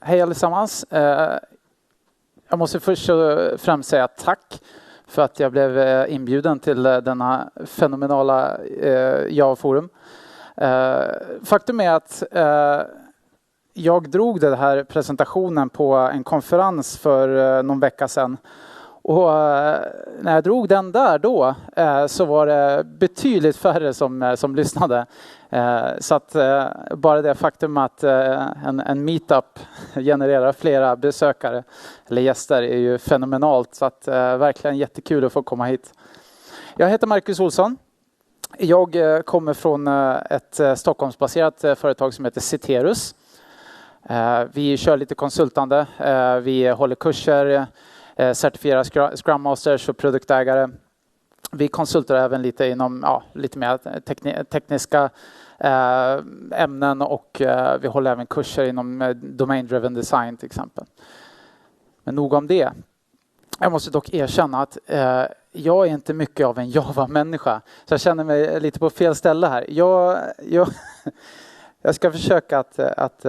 Hej allesammans. Jag måste först och främst säga tack för att jag blev inbjuden till denna fenomenala JavaForum. Faktum är att jag drog den här presentationen på en konferens för någon vecka sedan. Och när jag drog den där då så var det betydligt färre som lyssnade. Så att bara det faktum att en meetup genererar flera besökare eller gäster är ju fenomenalt. Så att verkligen jättekul att få komma hit. Jag heter Marcus Olsson. Jag kommer från ett Stockholmsbaserat företag som heter Citreus. Vi kör lite konsultande. Vi håller kurser, certifierar Scrum Masters och produktägare. Vi konsultar även lite inom lite mer tekniska ämnen och vi håller även kurser inom domain driven design till exempel. Men nog om det. Jag måste dock erkänna att jag är inte mycket av en Java-människa. Så jag känner mig lite på fel ställe här. Jag ska försöka att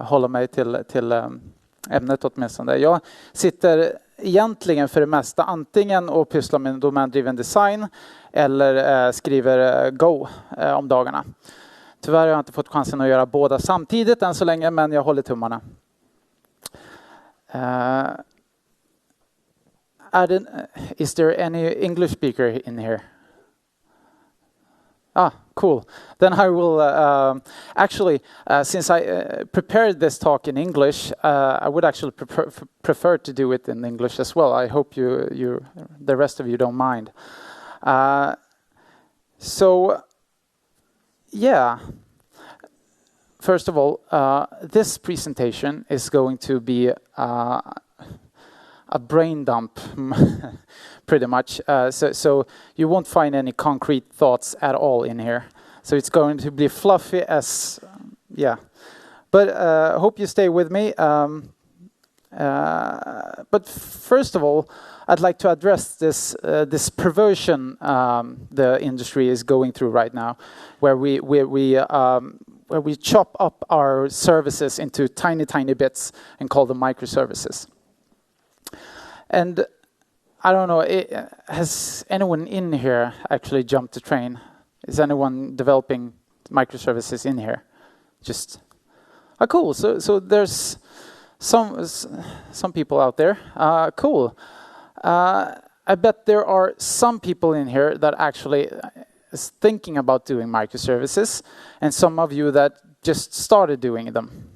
hålla mig till ämnet åtminstone. Jag sitter egentligen för det mesta antingen och pysslar med domain driven design eller skriver Go om dagarna. Tyvärr har jag inte fått chansen att göra båda samtidigt än så länge, men jag håller tummarna. Is there any English speaker in here? Cool. Then I will actually, since I prepared this talk in English, I would actually prefer to do it in English as well. I hope the rest of you don't mind. So, yeah. First of all, this presentation is going to be a brain dump, pretty much. So you won't find any concrete thoughts at all in here. So it's going to be fluffy as, yeah. But hope you stay with me. But first of all, I'd like to address this perversion the industry is going through right now, where we chop up our services into tiny bits and call them microservices. And I don't know, has anyone in here actually jumped the train? Is anyone developing microservices in here? Just cool. So there's some people out there. Cool. I bet there are some people in here that actually is thinking about doing microservices, and some of you that just started doing them.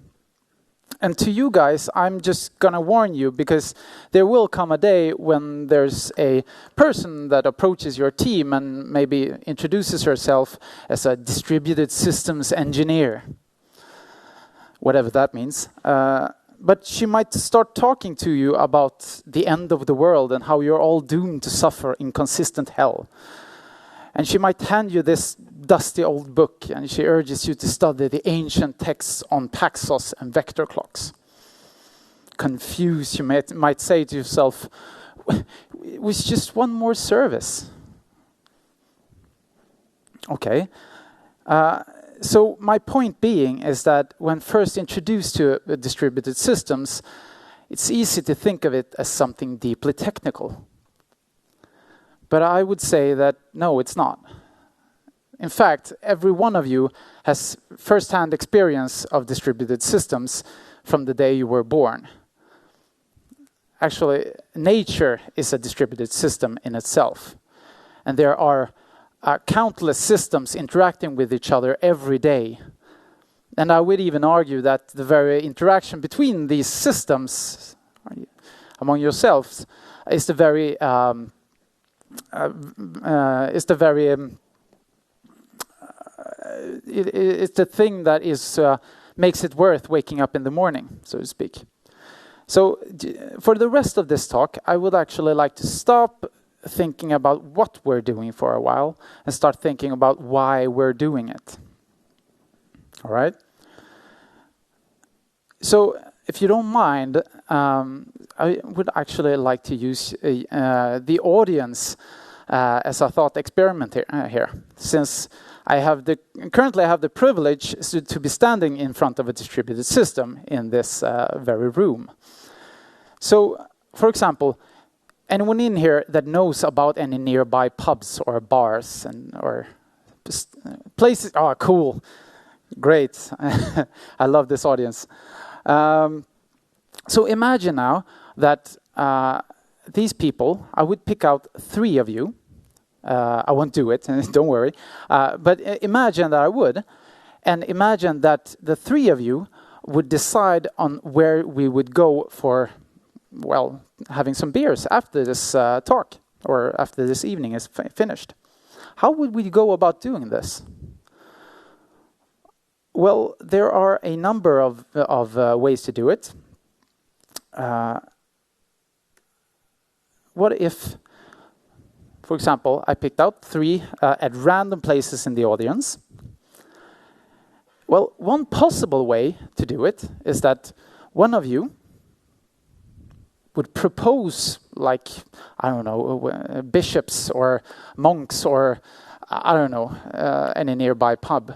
And to you guys, I'm just going to warn you, because there will come a day when there's a person that approaches your team and maybe introduces herself as a distributed systems engineer. Whatever that means. But she might start talking to you about the end of the world and how you're all doomed to suffer inconsistent hell. And she might hand you this dusty old book, and she urges you to study the ancient texts on Paxos and vector clocks. Confused, you might say to yourself, it was just one more service. Okay. So my point being is that when first introduced to distributed systems, it's easy to think of it as something deeply technical. But I would say that no, it's not. In fact, every one of you has first-hand experience of distributed systems from the day you were born. Actually, nature is a distributed system in itself. And there are countless systems interacting with each other every day. And I would even argue that the very interaction between these systems among yourselves is the very it's the thing that is makes it worth waking up in the morning, so to speak. So for the rest of this talk, I would actually like to stop thinking about what we're doing for a while and start thinking about why we're doing it. All right? So if you don't mind, I would actually like to use the audience as a thought experiment here. Since currently I have the privilege to be standing in front of a distributed system in this very room. So, for example, anyone in here that knows about any nearby pubs or bars or places? Oh, cool. Great. I love this audience. So imagine now that these people, I would pick out 3 of you. I won't do it, don't worry. But imagine that I would. And imagine that the 3 of you would decide on where we would go for, well, having some beers after this talk or after this evening is finished. How would we go about doing this? Well, there are a number of ways to do it. What if, for example, I picked out 3 at random places in the audience? Well, one possible way to do it is that one of you would propose, like, I don't know, bishops or monks or, I don't know, any nearby pub.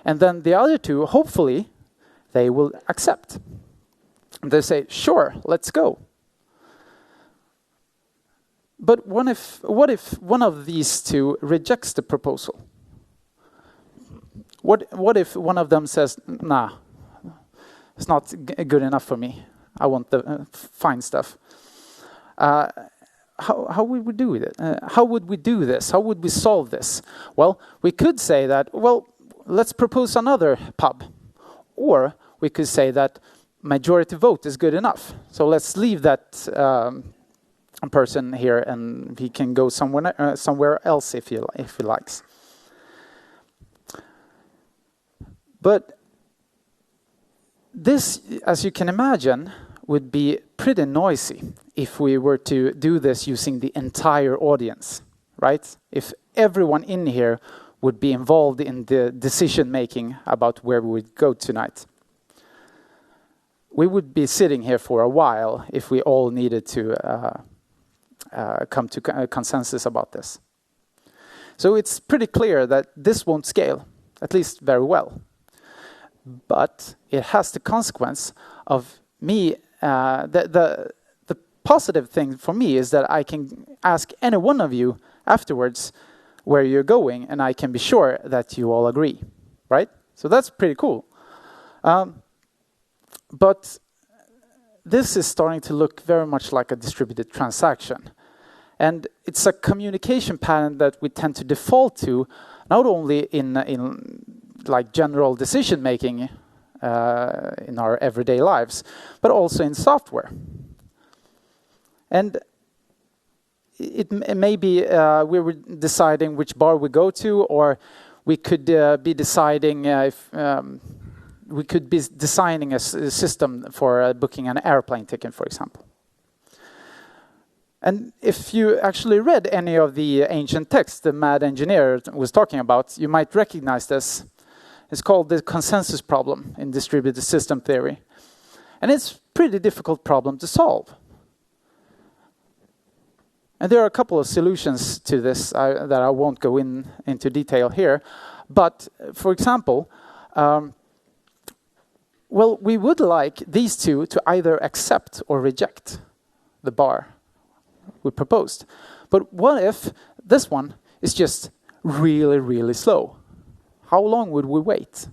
And then the other 2, hopefully, they will accept. They say, sure, let's go. But what if one of these 2 rejects the proposal? What if one of them says, nah, it's not good enough for me. I want the fine stuff. How would we do it? How would we do this? How would we solve this? Well, we could say that, well, let's propose another pub. Or we could say that majority vote is good enough. So let's leave that person here and he can go somewhere else if he likes. But this, as you can imagine, would be pretty noisy if we were to do this using the entire audience, right? If everyone in here would be involved in the decision making about where we would go tonight. We would be sitting here for a while if we all needed to come to a consensus about this. So it's pretty clear that this won't scale, at least very well. But it has the consequence of me, the positive thing for me is that I can ask any one of you afterwards where you're going, and I can be sure that you all agree, right? So that's pretty cool. But this is starting to look very much like a distributed transaction. And it's a communication pattern that we tend to default to, not only in like general decision making in our everyday lives, but also in software. And it may be we were deciding which bar we go to, or we could be deciding if we could be designing a system for booking an airplane ticket, for example. And if you actually read any of the ancient texts the mad engineer was talking about, you might recognize this. It's called the consensus problem in distributed system theory. And it's a pretty difficult problem to solve. And there are a couple of solutions to this that I won't go into detail here. But, for example, well, we would like these 2 to either accept or reject the bar we proposed. But what if this one is just really, really slow? How long would we wait?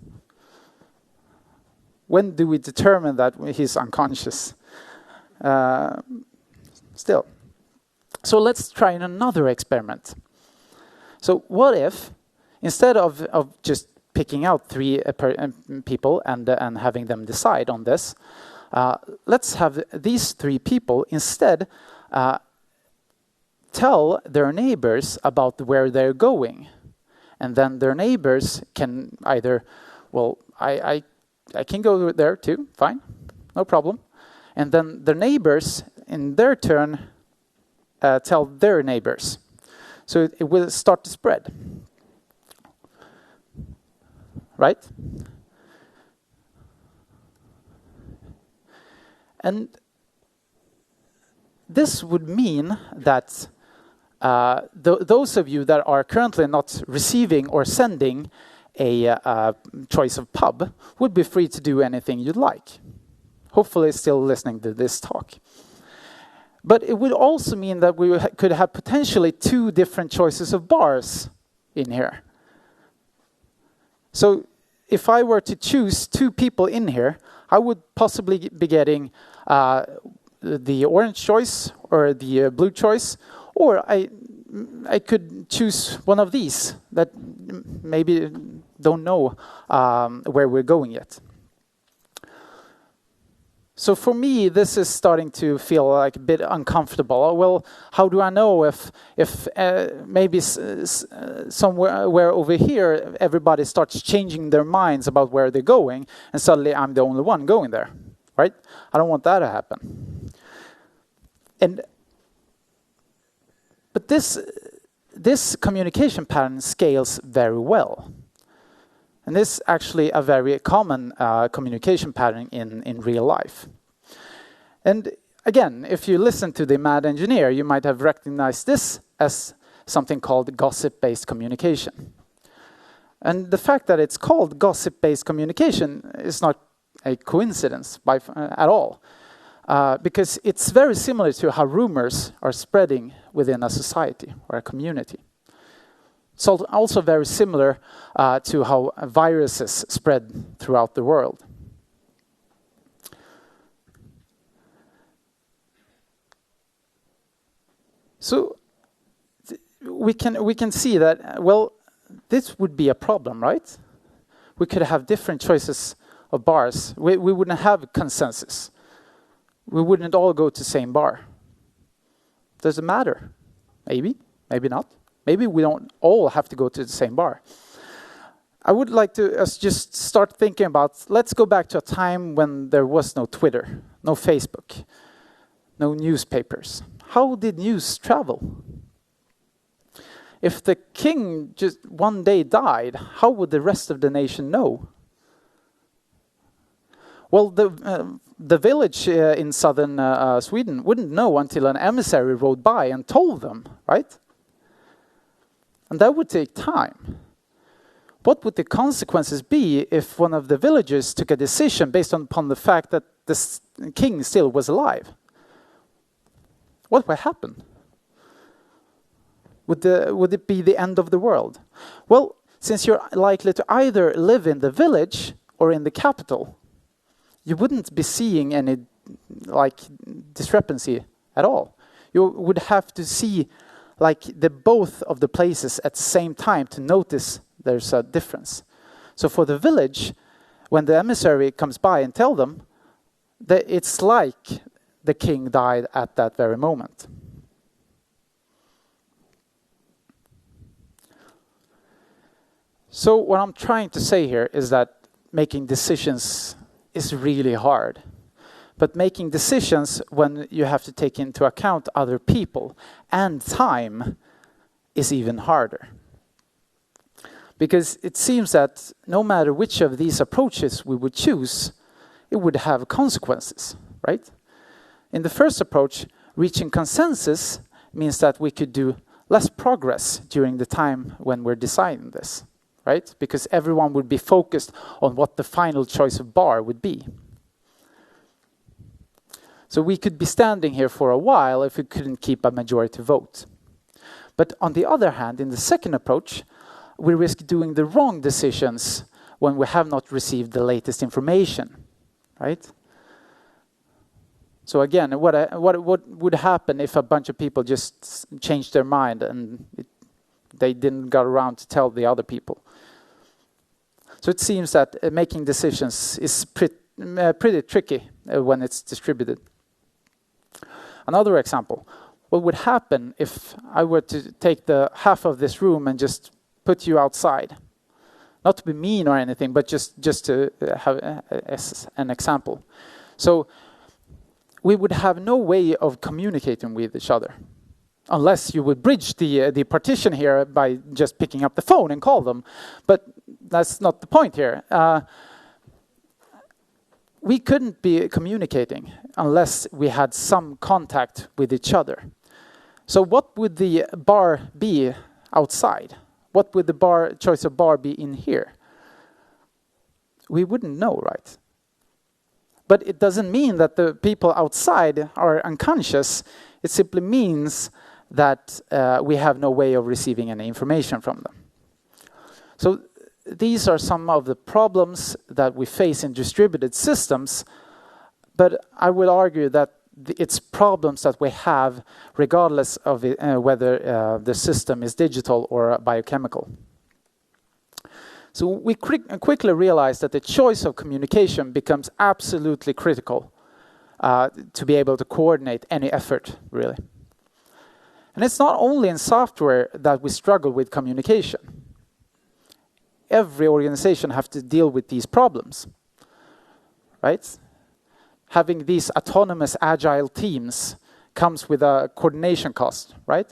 When do we determine that he's unconscious? Still. So let's try another experiment. So what if, instead of just picking out 3 people and having them decide on this, let's have these 3 people instead tell their neighbors about where they're going. And then their neighbors can either, well, I can go there too, fine, no problem. And then their neighbors, in their turn, tell their neighbors. So it will start to spread. Right? And this would mean that those of you that are currently not receiving or sending a choice of pub would be free to do anything you'd like. Hopefully still listening to this talk. But it would also mean that we could have potentially 2 different choices of bars in here. So if I were to choose 2 people in here, I would possibly be getting the orange choice or the blue choice, or I could choose one of these that maybe don't know where we're going yet. So for me, this is starting to feel like a bit uncomfortable. Well, how do I know if maybe somewhere over here everybody starts changing their minds about where they're going, and suddenly I'm the only one going there, right? I don't want that to happen. But this communication pattern scales very well. And this is actually a very common communication pattern in real life. And again, if you listen to the Mad Engineer, you might have recognized this as something called gossip-based communication. And the fact that it's called gossip-based communication is not a coincidence at all, because it's very similar to how rumors are spreading within a society or a community. It's also very similar to how viruses spread throughout the world. So we can see that, well, this would be a problem, right? We could have different choices of bars. We wouldn't have consensus. We wouldn't all go to the same bar. Does it matter? Maybe, maybe not. Maybe we don't all have to go to the same bar. I would like to just start thinking about, let's go back to a time when there was no Twitter, no Facebook, no newspapers. How did news travel? If the king just one day died, how would the rest of the nation know? Well, the village in southern Sweden wouldn't know until an emissary rode by and told them, right? And that would take time. What would the consequences be if one of the villagers took a decision based upon the fact that the king still was alive? What would happen? Would it be the end of the world? Well, since you're likely to either live in the village or in the capital, you wouldn't be seeing any discrepancy at all. You would have to see both of the places at the same time to notice there's a difference. So for the village, when the emissary comes by and tell them, that it's like the king died at that very moment. So what I'm trying to say here is that making decisions is really hard. But making decisions when you have to take into account other people and time is even harder. Because it seems that no matter which of these approaches we would choose, it would have consequences, right? In the first approach, reaching consensus means that we could do less progress during the time when we're deciding this, right? Because everyone would be focused on what the final choice of bar would be. So we could be standing here for a while if we couldn't keep a majority vote. But on the other hand, in the second approach, we risk doing the wrong decisions when we have not received the latest information, right? So again, what would happen if a bunch of people just changed their mind and they didn't get around to tell the other people? So it seems that making decisions is pretty tricky when it's distributed. Another example, what would happen if I were to take the half of this room and just put you outside? Not to be mean or anything, but just to have as an example. So we would have no way of communicating with each other unless you would bridge the partition here by just picking up the phone and call them. But that's not the point here. We couldn't be communicating unless we had some contact with each other. So what would the bar be outside? What would the choice of bar be in here? We wouldn't know, right? But it doesn't mean that the people outside are unconscious. It simply means that we have no way of receiving any information from them. So these are some of the problems that we face in distributed systems, but I would argue that it's problems that we have regardless of whether the system is digital or biochemical. So we quickly realize that the choice of communication becomes absolutely critical to be able to coordinate any effort, really. And it's not only in software that we struggle with communication. Every organization has to deal with these problems, right? Having these autonomous agile teams comes with a coordination cost, right?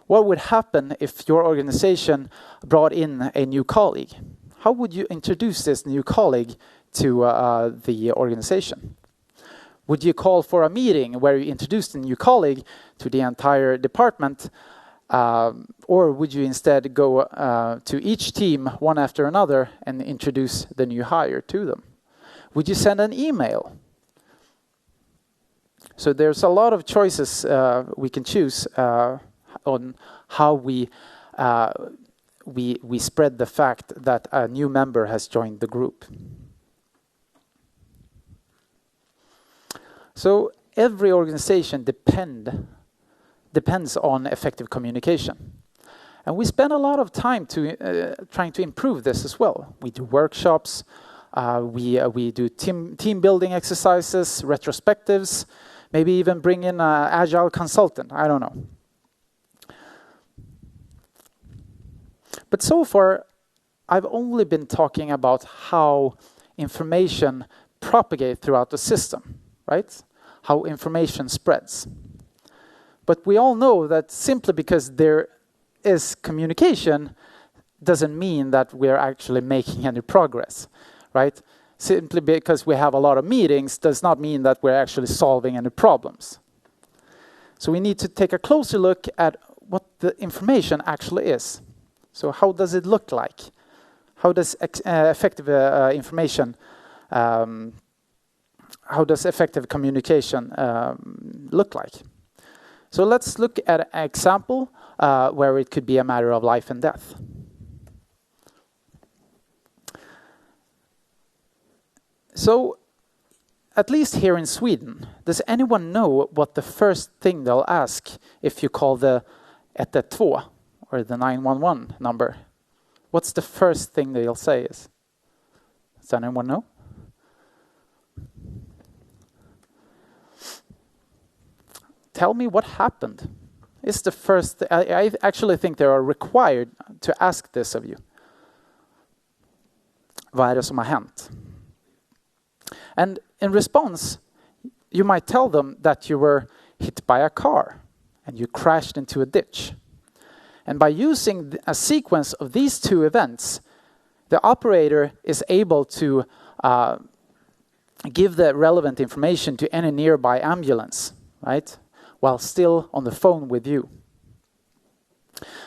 What would happen if your organization brought in a new colleague? How would you introduce this new colleague to the organization? Would you call for a meeting where you introduce the new colleague to the entire department? Or would you instead go to each team one after another and introduce the new hire to them? Would you send an email? So there's a lot of choices we can choose on how we spread the fact that a new member has joined the group. So every organization depends on effective communication. And we spend a lot of time trying to improve this as well. We do workshops, we do team building exercises, retrospectives, maybe even bring in an agile consultant, I don't know. But so far, I've only been talking about how information propagates throughout the system, right? How information spreads. But we all know that simply because there is communication doesn't mean that we're actually making any progress, right? Simply because we have a lot of meetings does not mean that we're actually solving any problems. So we need to take a closer look at what the information actually is. So how does it look like? How does effective information, how does effective communication look like? So let's look at an example where it could be a matter of life and death. So, at least here in Sweden, does anyone know what the first thing they'll ask if you call the 112 or the 911 number? What's the first thing they'll say is? Does anyone know? Tell me what happened. It's the first. I actually think they are required to ask this of you. Vad är det som har hänt? And in response, you might tell them that you were hit by a car and you crashed into a ditch. And by using a sequence of these two events, the operator is able to give the relevant information to any nearby ambulance, right? While still on the phone with you.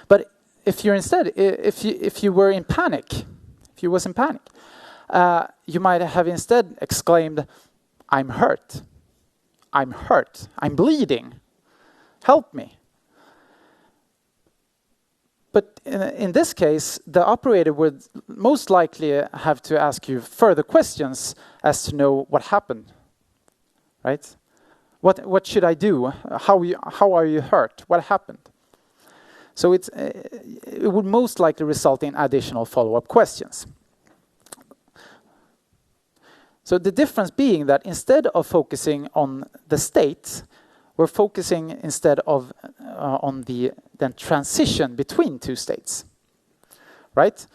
But if you're instead, if you were in panic, if you was in panic, you might have instead exclaimed, "I'm hurt. I'm hurt. I'm bleeding. Help me." But in this case, the operator would most likely have to ask you further questions as to know what happened, right? What should I do? How are you hurt? What happened? So it would most likely result in additional follow-up questions. So the difference being that instead of focusing on the state, we're focusing instead of on the transition between two states, right?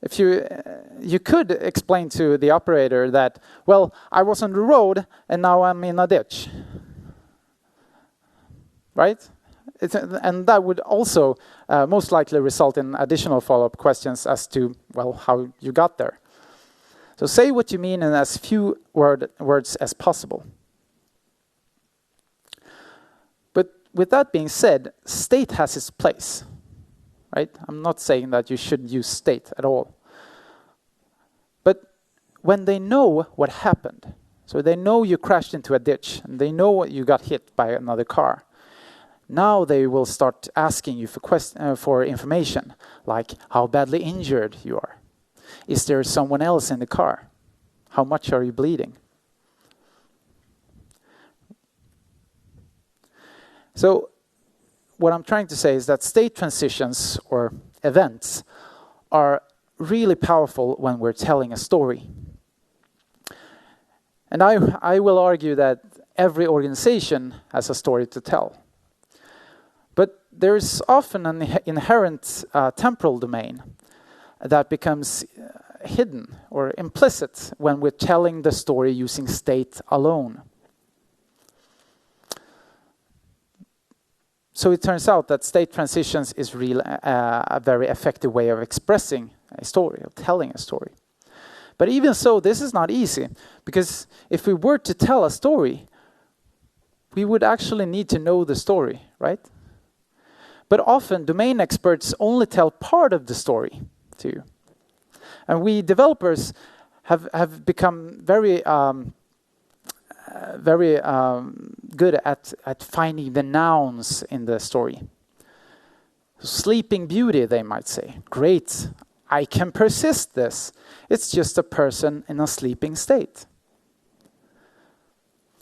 If you could explain to the operator that, well, I was on the road and now I'm in a ditch, right? And that would also most likely result in additional follow-up questions as to, well, how you got there. So say what you mean in as few words as possible. But with that being said, state has its place, right? I'm not saying that you shouldn't use state at all. But when they know what happened, so they know you crashed into a ditch, and they know you got hit by another car, now they will start asking you for information, like how badly injured you are. Is there someone else in the car? How much are you bleeding? So what I'm trying to say is that state transitions or events are really powerful when we're telling a story. And I will argue that every organization has a story to tell. But there's often an inherent temporal domain that becomes hidden or implicit when we're telling the story using state alone. So it turns out that state transitions is really a very effective way of expressing a story, of telling a story. But even so, this is not easy, because if we were to tell a story, we would actually need to know the story, right? But often, domain experts only tell part of the story to you. And we developers have become very good at finding the nouns in the story. Sleeping Beauty, they might say. Great, I can persist this. It's just a person in a sleeping state.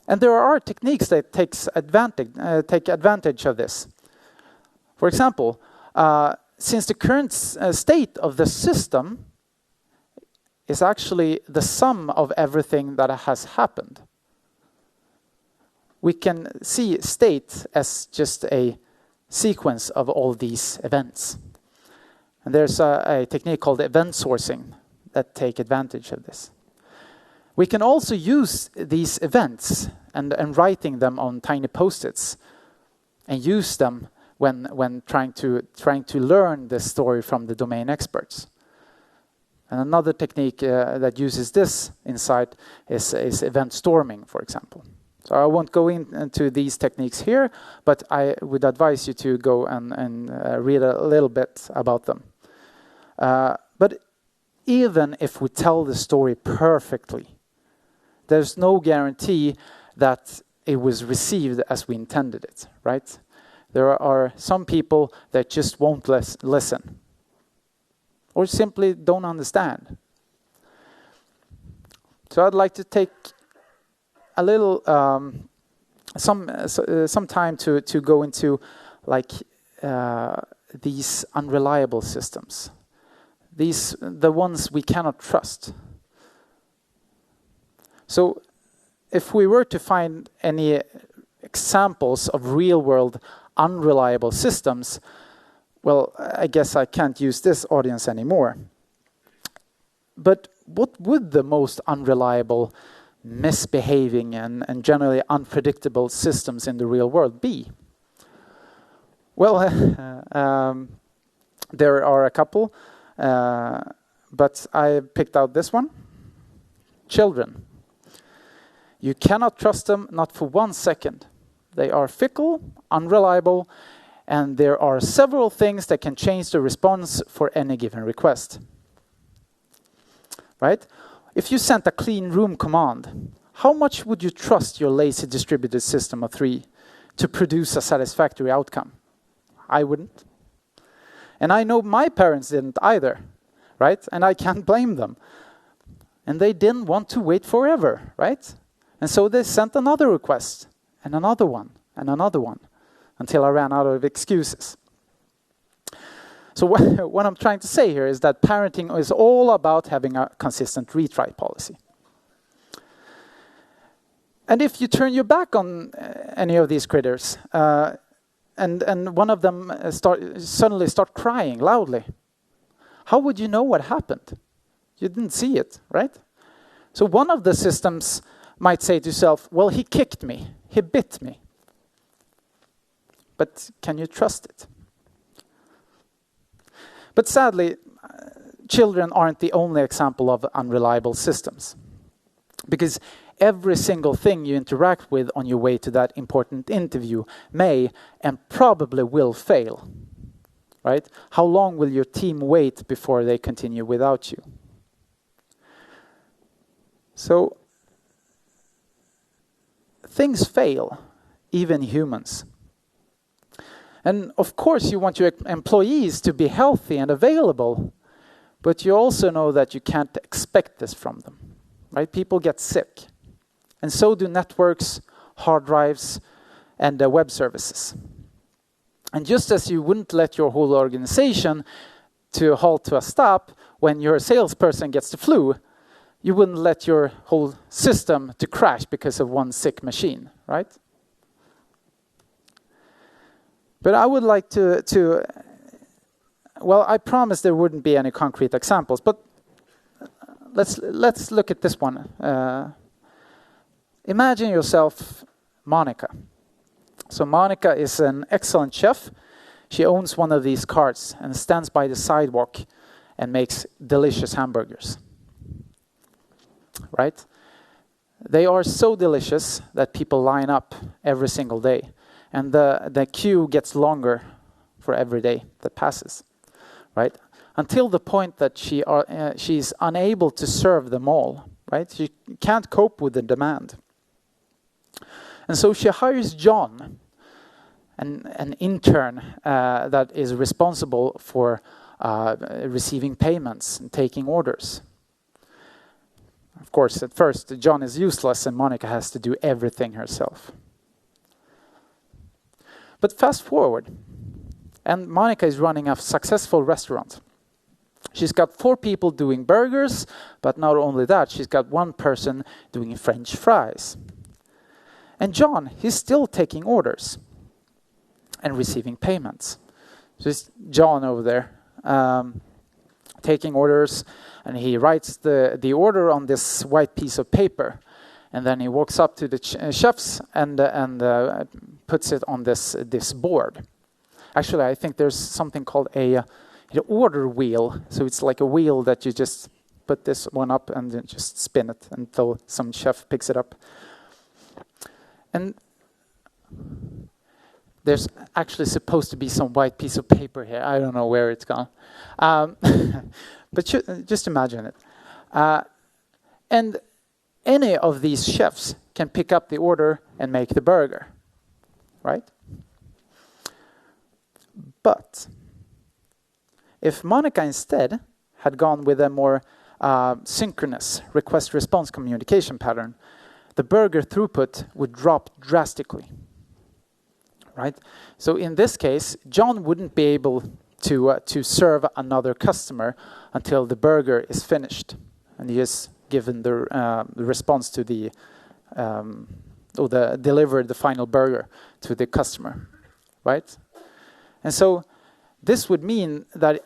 And there are techniques that take advantage of this. For example, since the current state of the system is actually the sum of everything that has happened, we can see state as just a sequence of all these events. And there's a technique called event sourcing that take advantage of this. We can also use these events and writing them on tiny post-its and use them when trying to learn the story from the domain experts. And another technique that uses this insight is event storming, for example. So I won't go into these techniques here, but I would advise you to go and read a little bit about them. But even if we tell the story perfectly, there's no guarantee that it was received as we intended it, right? There are some people that just won't listen, or simply don't understand. So I'd like to take a little some time to go into like these unreliable systems, the ones we cannot trust. So if we were to find any examples of real-world unreliable systems, well, I guess I can't use this audience anymore. But what would the most unreliable, misbehaving, and generally unpredictable systems in the real world be? Well, there are a couple, but I picked out this one. Children. You cannot trust them, not for 1 second. They are fickle, unreliable, and there are several things that can change the response for any given request. Right? If you sent a clean room command, how much would you trust your lazy distributed system of 3 to produce a satisfactory outcome? I wouldn't. And I know my parents didn't either, right? And I can't blame them. And they didn't want to wait forever, right? And so they sent another request, and another one, until I ran out of excuses. So what I'm trying to say here is that parenting is all about having a consistent retry policy. And if you turn your back on any of these critters, and one of them suddenly start crying loudly, how would you know what happened? You didn't see it, right? So one of the systems might say to yourself, well, he kicked me, he bit me. But can you trust it? But sadly, children aren't the only example of unreliable systems. Because every single thing you interact with on your way to that important interview may and probably will fail, right? How long will your team wait before they continue without you? So things fail, even humans. And of course you want your employees to be healthy and available, but you also know that you can't expect this from them, right? People get sick. And so do networks, hard drives, and web services. And just as you wouldn't let your whole organization to halt to a stop when your salesperson gets the flu, you wouldn't let your whole system to crash because of one sick machine, right? But I would like to well, I promised there wouldn't be any concrete examples, but let's look at this one. Imagine yourself Monica. So Monica is an excellent chef. She owns one of these carts and stands by the sidewalk and makes delicious hamburgers. Right? They are so delicious that people line up every single day. And the queue gets longer for every day that passes. Right? Until the point that she's unable to serve them all. Right? She can't cope with the demand. And so she hires John, an intern that is responsible for receiving payments and taking orders. Of course, at first, John is useless and Monica has to do everything herself. But fast forward, and Monica is running a successful restaurant. She's got 4 people doing burgers, but not only that, she's got 1 person doing French fries. And John, he's still taking orders and receiving payments. So it's John over there taking orders, and he writes the order on this white piece of paper. And then he walks up to the chefs and puts it on this board. Actually, I think there's something called an order wheel. So it's like a wheel that you just put this one up and then just spin it until some chef picks it up. And there's actually supposed to be some white piece of paper here. I don't know where it's gone. But just imagine it. And any of these chefs can pick up the order and make the burger, right? But if Monica instead had gone with a more synchronous request-response communication pattern, the burger throughput would drop drastically, right? So in this case, John wouldn't be able to serve another customer until the burger is finished, and he is given the response to delivered the final burger to the customer, right? And so this would mean that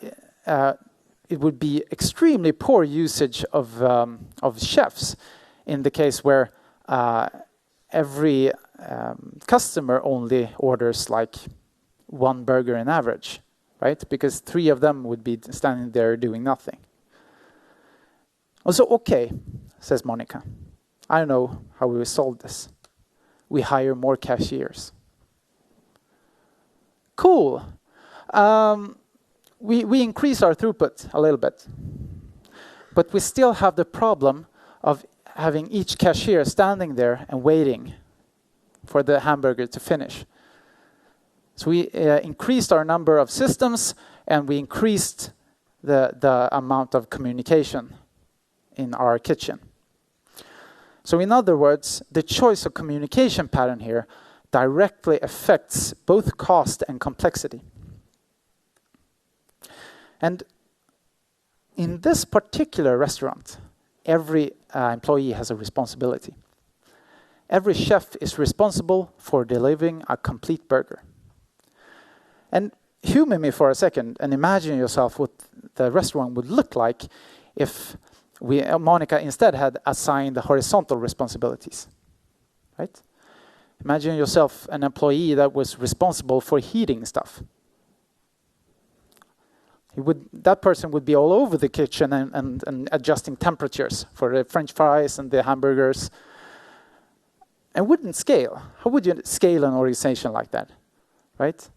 it would be extremely poor usage of chefs in the case where every customer only orders like 1 burger in average, right? Because 3 of them would be standing there doing nothing. Also, okay, says Monica. I don't know how we will solve this. We hire more cashiers. Cool. We increase our throughput a little bit. But we still have the problem of having each cashier standing there and waiting for the hamburger to finish. So we increased our number of systems and we increased the amount of communication in our kitchen. So in other words, the choice of communication pattern here directly affects both cost and complexity. And in this particular restaurant, every employee has a responsibility. Every chef is responsible for delivering a complete burger. And humor me for a second and imagine yourself what the restaurant would look like if Monica instead had assigned the horizontal responsibilities, right? Imagine yourself an employee that was responsible for heating stuff. That person would be all over the kitchen and adjusting temperatures for the French fries and the hamburgers. and wouldn't scale. How would you scale an organization like that, right?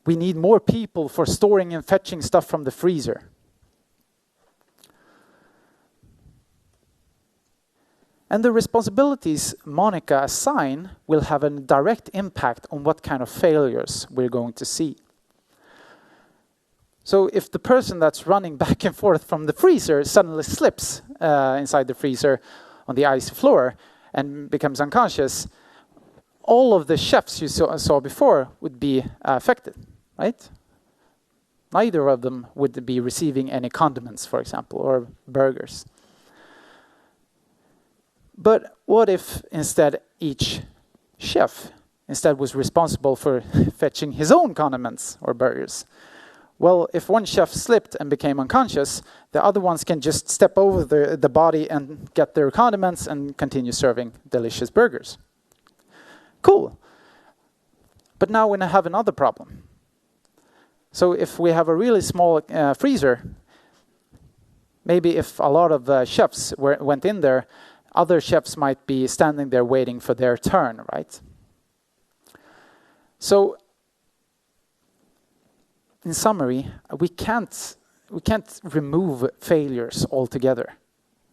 We need more people for storing and fetching stuff from the freezer. And the responsibilities Monica assigns will have a direct impact on what kind of failures we're going to see. So if the person that's running back and forth from the freezer suddenly slips inside the freezer on the icy floor and becomes unconscious, all of the chefs you saw before would be affected, right? Neither of them would be receiving any condiments, for example, or burgers. But what if instead each chef was responsible for fetching his own condiments or burgers? Well, if one chef slipped and became unconscious, the other ones can just step over the body and get their condiments and continue serving delicious burgers. Cool. But now we have another problem. So if we have a really small freezer, maybe if a lot of chefs went in there, other chefs might be standing there waiting for their turn, right? So, in summary, we can't remove failures altogether,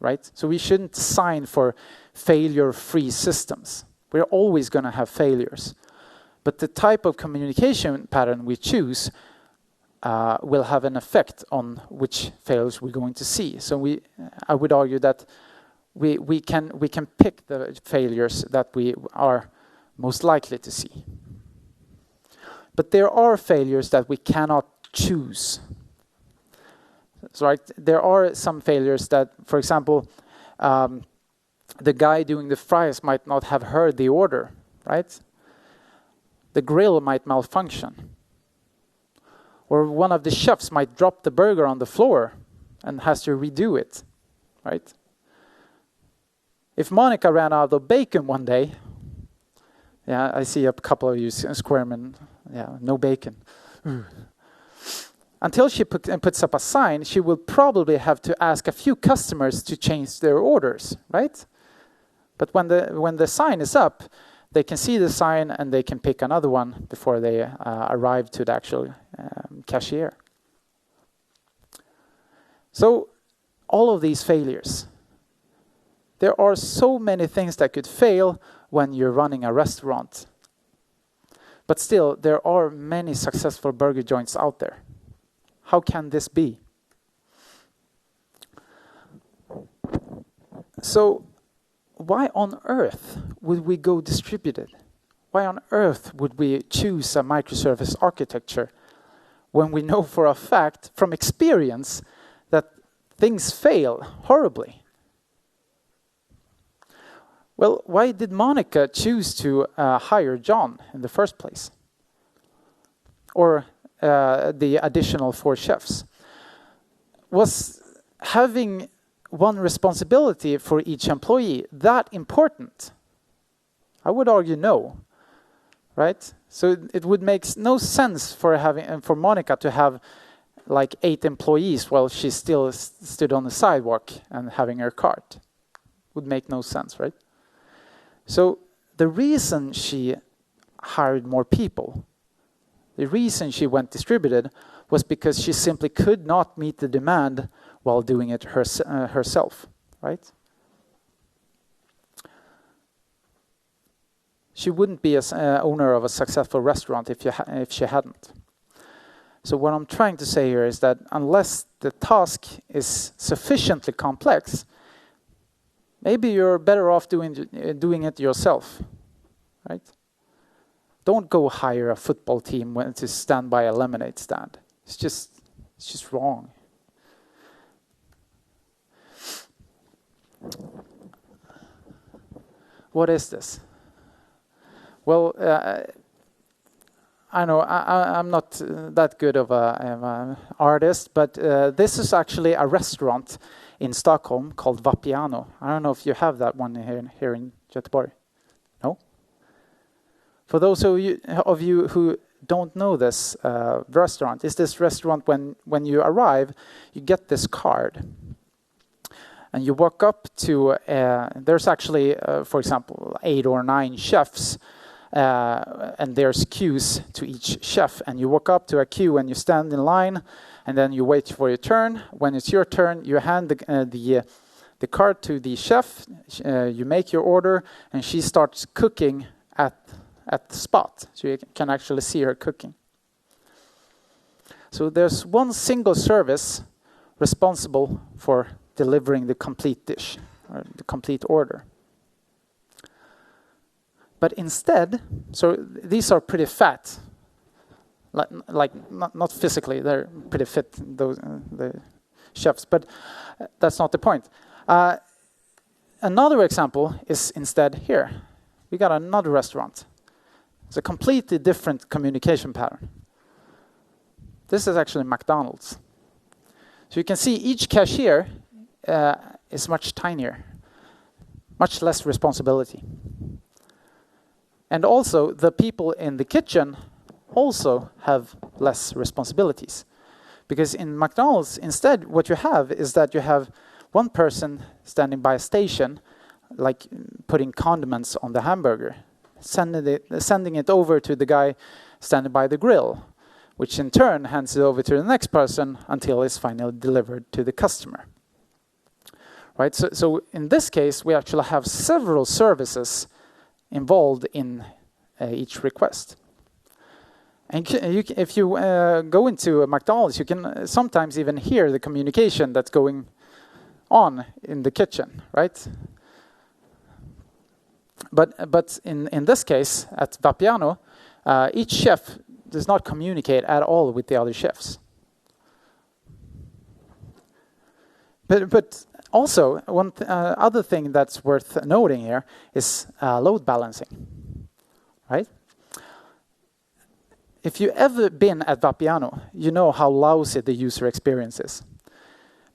right? So we shouldn't sign for failure-free systems. We're always going to have failures. But the type of communication pattern we choose will have an effect on which failures we're going to see. So I would argue that we can pick the failures that we are most likely to see. But there are failures that we cannot choose. So, right, there are some failures that, for example, the guy doing the fries might not have heard the order, right? The grill might malfunction. Or one of the chefs might drop the burger on the floor and has to redo it, right? If Monica ran out of bacon one day, yeah, I see a couple of you squirming, yeah, no bacon. Until she puts up a sign, she will probably have to ask a few customers to change their orders, right? But when the sign is up, they can see the sign and they can pick another one before they arrive to the actual cashier. So all of these failures, there are so many things that could fail when you're running a restaurant. But still, there are many successful burger joints out there. How can this be? So, why on earth would we go distributed? Why on earth would we choose a microservice architecture when we know for a fact, from experience, that things fail horribly? Well, why did Monica choose to hire John in the first place? Or the additional 4 chefs? Was having one responsibility for each employee that important? I would argue no, right? So it would make no sense for Monica to have like 8 employees while she still stood on the sidewalk and having her cart. Would make no sense, right? So the reason she hired more people, the reason she went distributed, was because she simply could not meet the demand while doing it herself, right? She wouldn't be an owner of a successful restaurant if she hadn't. So what I'm trying to say here is that unless the task is sufficiently complex, maybe you're better off doing it yourself, right? Don't go hire a football team to stand by a lemonade stand. It's just wrong. What is this? Well, I know I'm not that good of an artist, but this is actually a restaurant in Stockholm called Vapiano. I don't know if you have that one here in Göteborg. No? For those of you who don't know this restaurant, is this restaurant when you arrive, you get this card. and you walk up to, there's actually, for example, 8 or 9 chefs, and there's queues to each chef, and you walk up to a queue and you stand in line, and then you wait for your turn. When it's your turn, you hand the card to the chef, you make your order, and she starts cooking at the spot, so you can actually see her cooking. So there's one single service responsible for delivering the complete dish, or the complete order. But instead, so these are pretty fat, like not physically, they're pretty fit, those the chefs, but that's not the point. Another example is instead here. We got another restaurant. It's a completely different communication pattern. This is actually McDonald's. So you can see each cashier is much tinier, much less responsibility. And also, the people in the kitchen also have less responsibilities. Because in McDonald's, instead, what you have is that you have one person standing by a station, like putting condiments on the hamburger, sending it over to the guy standing by the grill, which in turn hands it over to the next person until it's finally delivered to the customer. Right? So in this case, we actually have several services involved in each request. And if you go into a McDonald's, you can sometimes even hear the communication that's going on in the kitchen, right? But in this case, at Vapiano, each chef does not communicate at all with the other chefs. But also, one other thing that's worth noting here is load balancing, right? If you've ever been at Vapiano, you know how lousy the user experience is.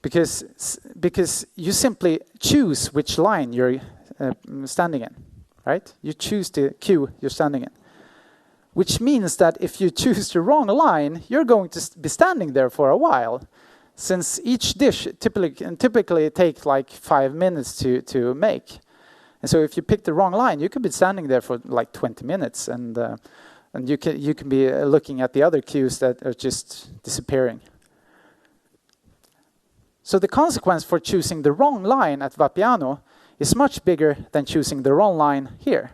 Because you simply choose which line you're standing in, right? You choose the queue you're standing in. Which means that if you choose the wrong line, you're going to be standing there for a while, since each dish typically takes like 5 minutes to make. And so if you pick the wrong line, you could be standing there for like 20 minutes, and you can be looking at the other queues that are just disappearing. So the consequence for choosing the wrong line at Vapiano is much bigger than choosing the wrong line here.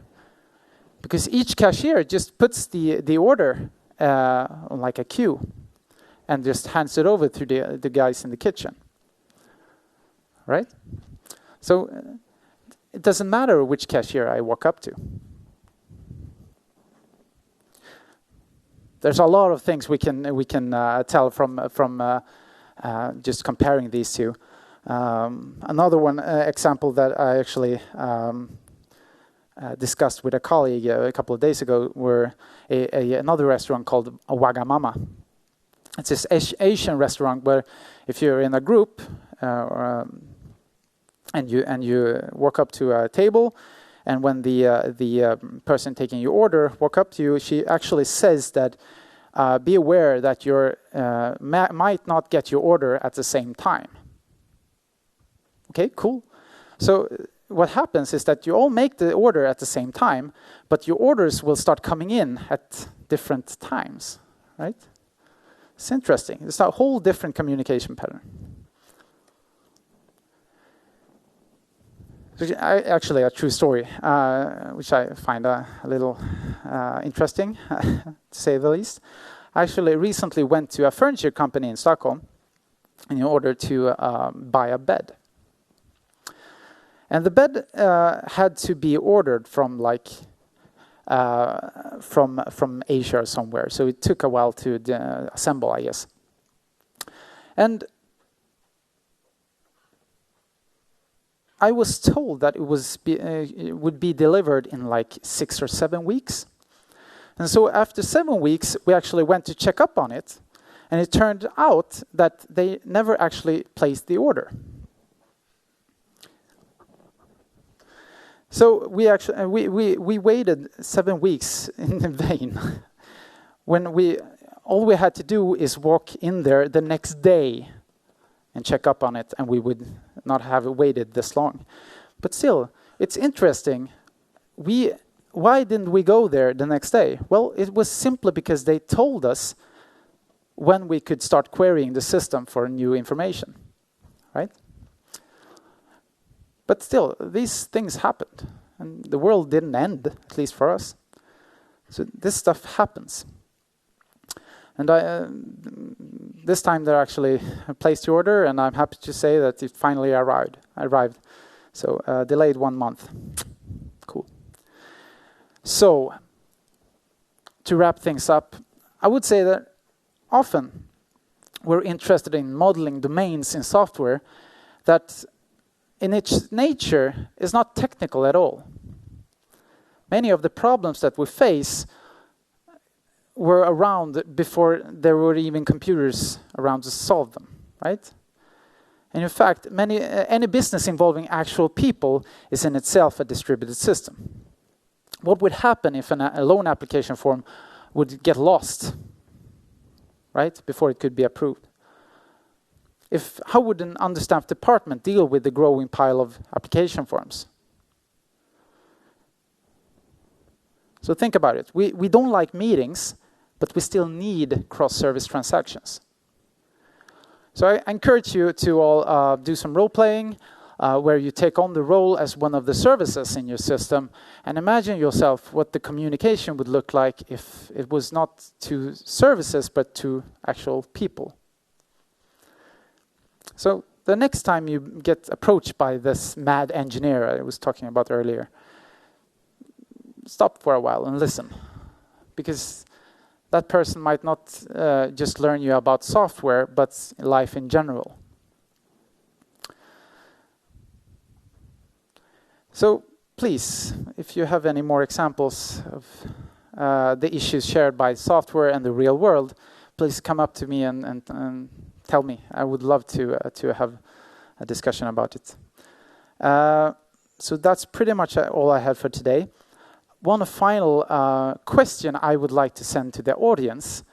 Because each cashier just puts the order on like a queue and just hands it over to the guys in the kitchen. Right? So it doesn't matter which cashier I walk up to. There's a lot of things we can tell from just comparing these two. Another one example that I actually discussed with a colleague a couple of days ago were another restaurant called Wagamama. It's this Asian restaurant where if you're in a group and you walk up to a table, and when the person taking your order walk up to you, she actually says that be aware that you might not get your order at the same time. Okay, cool. So what happens is that you all make the order at the same time, but your orders will start coming in at different times, right? It's interesting. It's a whole different communication pattern. Actually, a true story, which I find a little interesting, to say the least. I actually recently went to a furniture company in Stockholm in order to buy a bed. And the bed had to be ordered from from Asia or somewhere, so it took a while to assemble, I guess. And I was told that it would be delivered in like 6 or 7 weeks. And so after 7 weeks, we actually went to check up on it, and it turned out that they never actually placed the order. So we waited 7 weeks in vain. When all we had to do is walk in there the next day and check up on it, and we would not have waited this long. But still, it's interesting. Why didn't we go there the next day? Well, it was simply because they told us when we could start querying the system for new information, right? But still, these things happened, and the world didn't end, at least for us. So this stuff happens. And this time they actually placed the order, and I'm happy to say that it finally arrived. So delayed 1 month. Cool. So to wrap things up, I would say that often we're interested in modeling domains in software that in its nature is not technical at all. Many of the problems that we face were around before there were even computers around to solve them, right? And in fact, any business involving actual people is in itself a distributed system. What would happen if a loan application form would get lost, right, before it could be approved? How would an understaffed department deal with the growing pile of application forms? So think about it. We don't like meetings, but we still need cross-service transactions. So I encourage you to all do some role-playing, where you take on the role as one of the services in your system, and imagine yourself what the communication would look like if it was not to services, but to actual people. So the next time you get approached by this mad engineer I was talking about earlier, stop for a while and listen, because that person might not just learn you about software, but life in general. So please, if you have any more examples of the issues shared by software and the real world, please come up to me and tell me. I would love to have a discussion about it. So that's pretty much all I had for today. One final question I would like to send to the audience,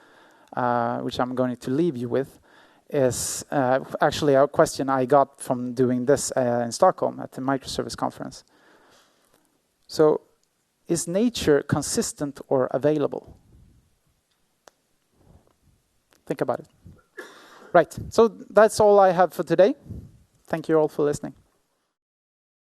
which I'm going to leave you with, is actually a question I got from doing this in Stockholm at the microservice conference. So, is nature consistent or available? Think about it. Right, so that's all I have for today. Thank you all for listening.